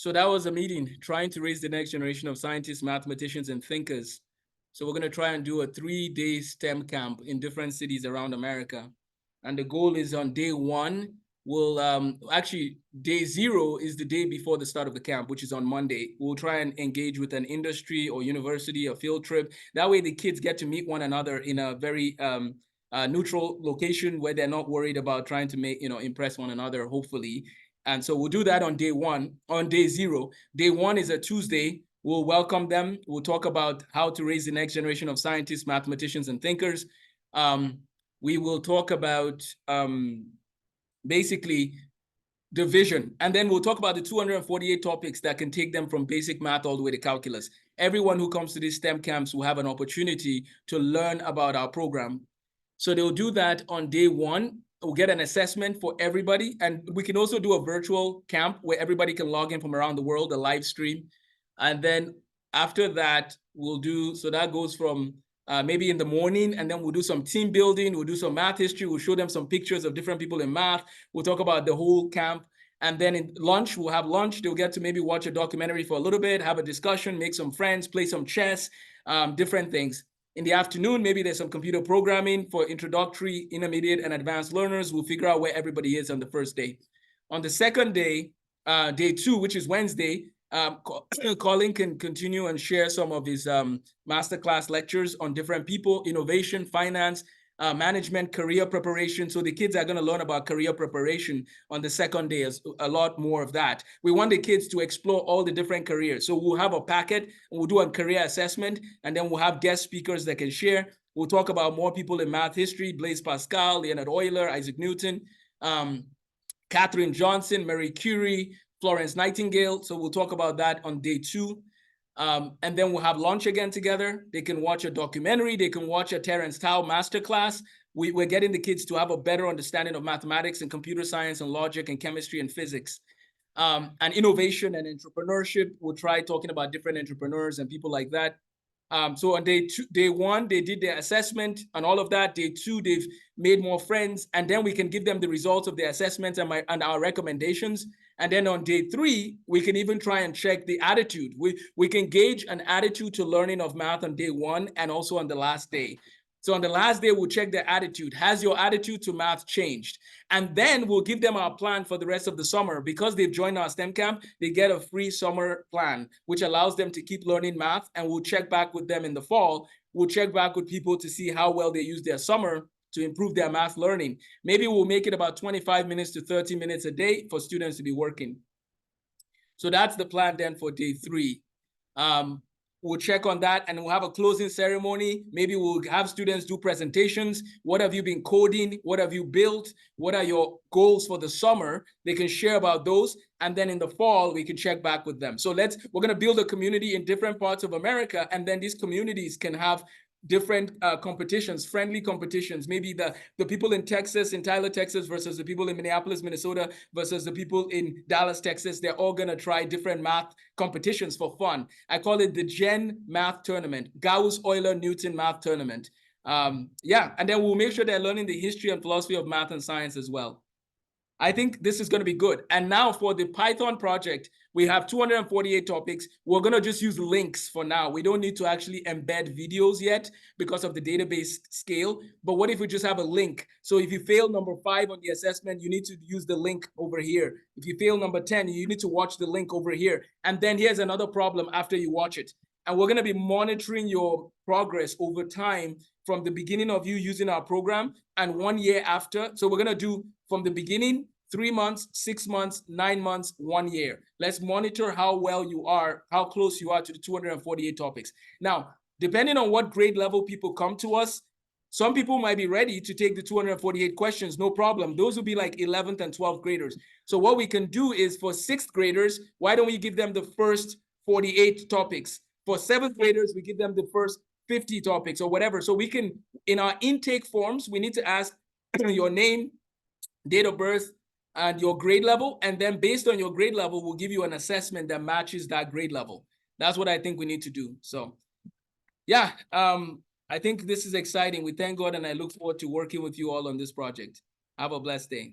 So that was a meeting trying to raise the next generation of scientists, mathematicians, and thinkers. So we're going to try and do a 3-day STEM camp in different cities around America. And the goal is on day 1, we'll actually day 0 is the day before the start of the camp, which is on Monday. We'll try and engage with an industry or university, a field trip. That way the kids get to meet one another in a very neutral location where they're not worried about trying to impress one another, hopefully. And so we'll do that on day 1. On day 0, day 1 is a Tuesday. We'll welcome them. We'll talk about how to raise the next generation of scientists, mathematicians, and thinkers. We will talk about basically the vision. And then we'll talk about the 248 topics that can take them from basic math all the way to calculus. Everyone who comes to these STEM camps will have an opportunity to learn about our program. So they'll do that on day 1. We'll get an assessment for everybody. And we can also do a virtual camp where everybody can log in from around the world, a live stream. And then after that, we'll do, so that goes from maybe in the morning, and then we'll do some team building. We'll do some math history. We'll show them some pictures of different people in math. We'll talk about the whole camp. And then in lunch, we'll have lunch. They'll get to maybe watch a documentary for a little bit, have a discussion, make some friends, play some chess, different things. In the afternoon, maybe there's some computer programming for introductory, intermediate, and advanced learners. We'll figure out where everybody is on the first day. On the second day, day 2, which is Wednesday, Colin can continue and share some of his masterclass lectures on different people, innovation, finance, management, career preparation. So the kids are going to learn about career preparation on the second day, a lot more of that. We want the kids to explore all the different careers. So we'll have a packet, and we'll do a career assessment, and then we'll have guest speakers that can share. We'll talk about more people in math history: Blaise Pascal, Leonard Euler, Isaac Newton, Katherine Johnson, Marie Curie, Florence Nightingale. So we'll talk about that on day 2. And then we'll have lunch again together. They can watch a documentary. They can watch a Terence Tao masterclass. We're getting the kids to have a better understanding of mathematics and computer science and logic and chemistry and physics. And innovation and entrepreneurship. We'll try talking about different entrepreneurs and people like that. So on day 1, they did their assessment and all of that. Day 2, they've made more friends. And then we can give them the results of their assessments and our recommendations. And then on day 3, we can even try and check the attitude. We can gauge an attitude to learning of math on day 1 and also on the last day. So on the last day, we'll check their attitude. Has your attitude to math changed? And then we'll give them our plan for the rest of the summer. Because they've joined our STEM camp, they get a free summer plan, which allows them to keep learning math. And we'll check back with them in the fall. We'll check back with people to see how well they use their summer to improve their math learning. Maybe we'll make it about 25 minutes to 30 minutes a day for students to be working. So that's the plan then for day 3. We'll check on that, and we'll have a closing ceremony. Maybe we'll have students do presentations. What have you been coding? What have you built? What are your goals for the summer? They can share about those. And then in the fall, we can check back with them. So we're going to build a community in different parts of America. And then these communities can have different competitions, friendly competitions. Maybe the people in Texas, in Tyler, Texas, versus the people in Minneapolis, Minnesota, versus the people in Dallas, Texas. They're all going to try different math competitions for fun. I call it the Gen Math Tournament, Gauss, Euler, Newton Math Tournament. And then we'll make sure they're learning the history and philosophy of math and science as well. I think this is going to be good. And now for the Python project, we have 248 topics. We're going to just use links for now. We don't need to actually embed videos yet because of the database scale. But what if we just have a link? So if you fail number 5 on the assessment, you need to use the link over here. If you fail number 10, you need to watch the link over here. And then here's another problem after you watch it. And we're going to be monitoring your progress over time from the beginning of you using our program and 1 year after. So we're going to do from the beginning, 3 months, 6 months, 9 months, 1 year. Let's monitor how well you are, how close you are to the 248 topics. Now, depending on what grade level people come to us, some people might be ready to take the 248 questions, no problem. Those will be like 11th and 12th graders. So what we can do is for 6th graders, why don't we give them the first 48 topics? For 7th graders, we give them the first 50 topics or whatever. So we can, in our intake forms, we need to ask your name, date of birth, and your grade level. And then based on your grade level, we'll give you an assessment that matches that grade level. That's what I think we need to do. So yeah, I think this is exciting. We thank God, and I look forward to working with you all on this project. Have a blessed day.